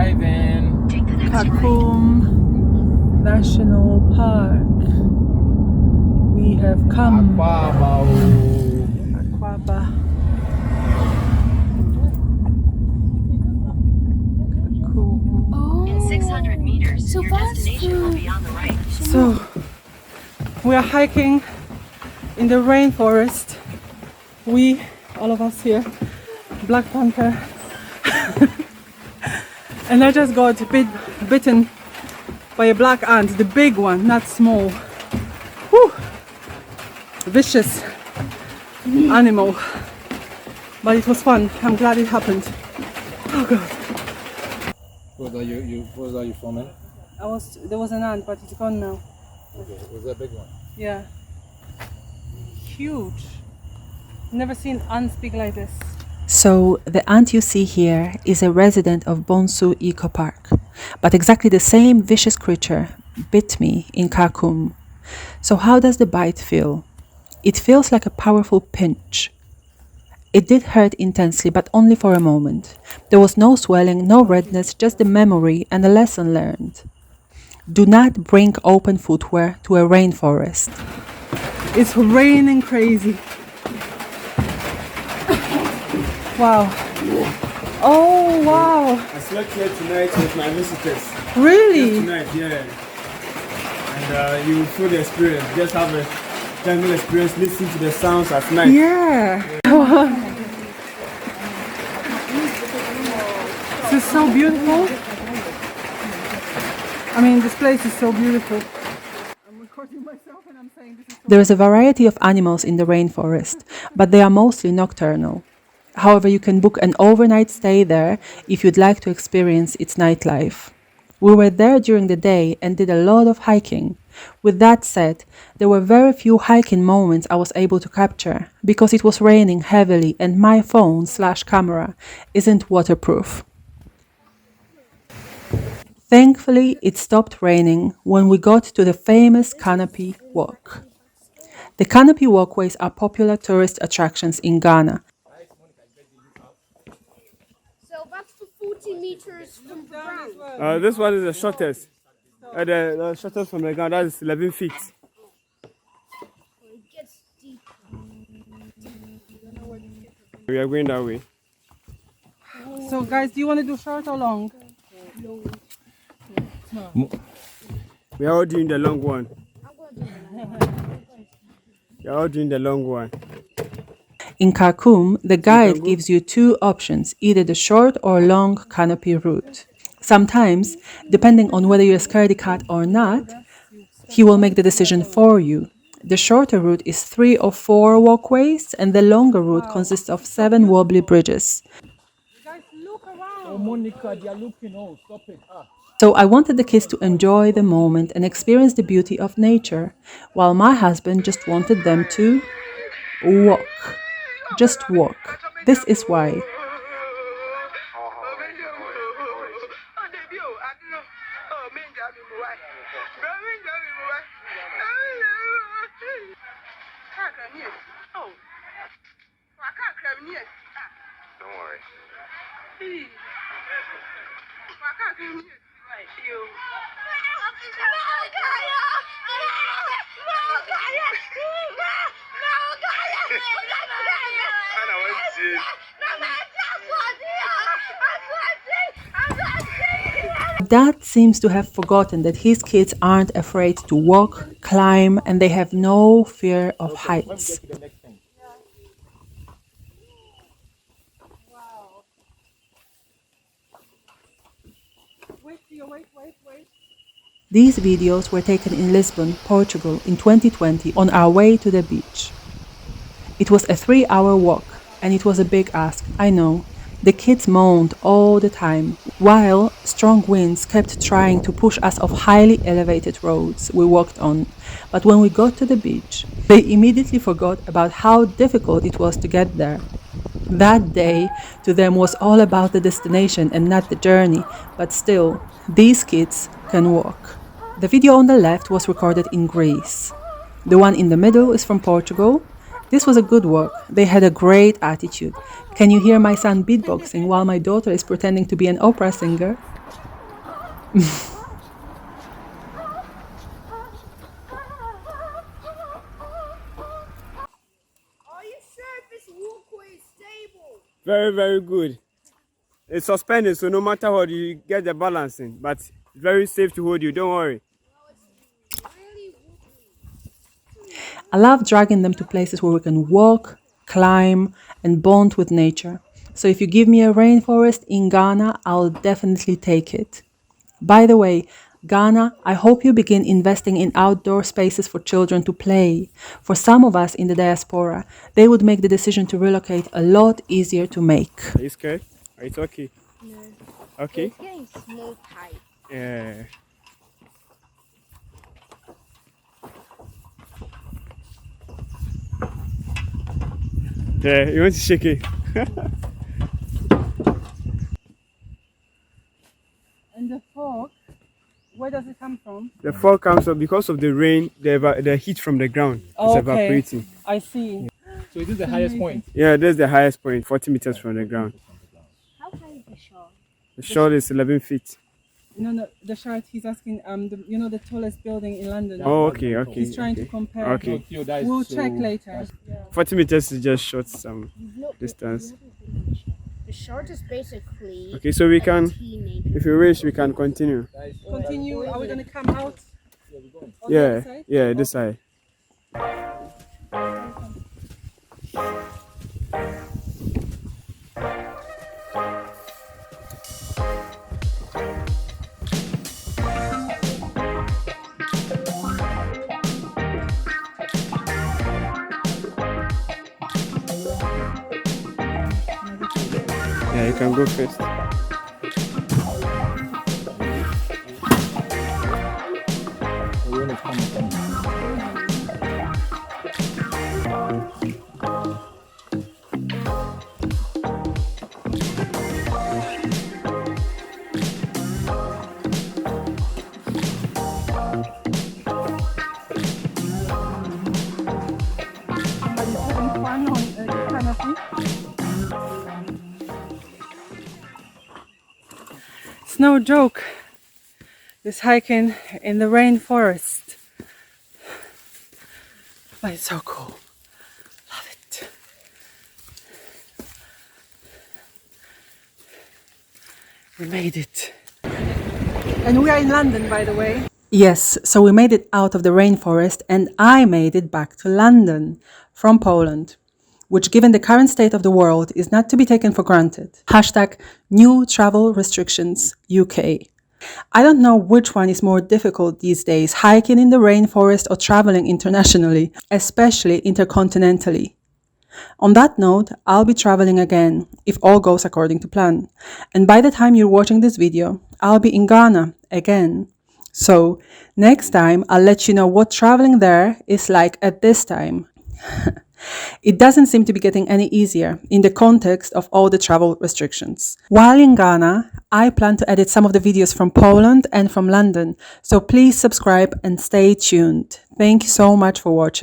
driving. Kakum National Park. We have come. Aquaba. Aquaba. In 600 meters, your destination will be on the right. So, we are hiking in the rainforest. We, all of us here, Black Panther. And I just got bitten by a black ant, the big one, not small. Whew. Vicious animal. But it was fun. I'm glad it happened. Oh God. What are you filming? There was an ant, but it's gone now. Okay. Was that a big one? Yeah. Huge. Never seen ants big like this. So the ant you see here is a resident of Bonsu Eco Park, but exactly the same vicious creature bit me in Kakum. So how does the bite feel? It feels like a powerful pinch. It did hurt intensely, but only for a moment. There was no swelling, no redness, just the memory and a lesson learned. Do not bring open footwear to a rainforest. It's raining crazy. Wow. Oh, wow. I slept here tonight with my visitors. Really? Tonight, yeah. And you will feel the experience. Just have a jungle experience, listen to the sounds at night. Yeah. This is so beautiful. I mean, this place is so beautiful. I'm recording myself and I'm saying this is so There is a variety of animals in the rainforest, but they are mostly nocturnal. However, you can book an overnight stay there if you'd like to experience its nightlife. We were there during the day and did a lot of hiking. With that said, there were very few hiking moments I was able to capture because it was raining heavily and my phone/camera isn't waterproof. Thankfully, it stopped raining when we got to the famous canopy walk. The canopy walkways are popular tourist attractions in Ghana. So that's for 40 meters from the ground. This one is the shortest. The shortest from the ground, that is 11 feet. It gets deep. We are going that way. So guys, do you want to do short or long? We are all doing the long one. We are all doing the long one. In Kakum, the guide gives you two options, either the short or long canopy route. Sometimes, depending on whether you're a scaredy cat or not, he will make the decision for you. The shorter route is 3 or 4 walkways, and the longer route consists of 7 wobbly bridges. Guys, look around. Oh, Monica, they are looking. Oh, stop it. So I wanted the kids to enjoy the moment and experience the beauty of nature, while my husband just wanted them to walk. Just walk. This is why. Don't worry. Dad seems to have forgotten that his kids aren't afraid to walk, climb, and they have no fear of heights. Wow. Wait. These videos were taken in Lisbon, Portugal in 2020 on our way to the beach. It was a 3-hour walk and it was a big ask, I know. The kids moaned all the time, while strong winds kept trying to push us off highly elevated roads we walked on. But when we got to the beach, they immediately forgot about how difficult it was to get there. That day to them was all about the destination and not the journey, but still, these kids can walk. The video on the left was recorded in Greece. The one in the middle is from Portugal, This was a good walk. They had a great attitude. Can you hear my son beatboxing while my daughter is pretending to be an opera singer? Are you sure this walkway is stable? Very, very good. It's suspended, so no matter what, you get the balancing. But it's very safe to hold you, don't worry. Really wobbly. I love dragging them to places where we can walk, climb, and bond with nature. So if you give me a rainforest in Ghana, I'll definitely take it. By the way, Ghana, I hope you begin investing in outdoor spaces for children to play. For some of us in the diaspora, they would make the decision to relocate a lot easier to make. Are you scared? It's okay. No. Okay. It's getting small tight. Yeah. Yeah, you want to shake it? And the fog, where does it come from? The fog comes up because of the rain, the heat from the ground is Okay. evaporating. I see. So this is the highest point. Yeah, that's the highest point, 40 meters from the ground. How high is the shore? The shore is 11 feet. No, the chart he's asking, the tallest building in London. Oh, okay. He's trying to Okay. compare. Okay. Yo, that is We'll so- check later. 40 meters is just short some distance. The shore is basically Okay, so we can, teenager. if you wish, we can continue. Continue. Are we going to come out? On the Yeah, other side? yeah, this side. Yeah, you can go first. The wind is coming from Somebody's having fun on a canopy. It's no joke, this hiking in the rainforest. But it's so cool. Love it. We made it. And we are in London, by the way. Yes, so we made it out of the rainforest and I made it back to London from Poland, which given the current state of the world is not to be taken for granted. Hashtag new travel restrictions UK. I don't know which one is more difficult these days, hiking in the rainforest or traveling internationally, especially intercontinentally. On that note, I'll be traveling again, if all goes according to plan. And by the time you're watching this video, I'll be in Ghana again. So, next time I'll let you know what traveling there is like at this time. It doesn't seem to be getting any easier in the context of all the travel restrictions. While in Ghana, I plan to edit some of the videos from Poland and from London, so please subscribe and stay tuned. Thank you so much for watching.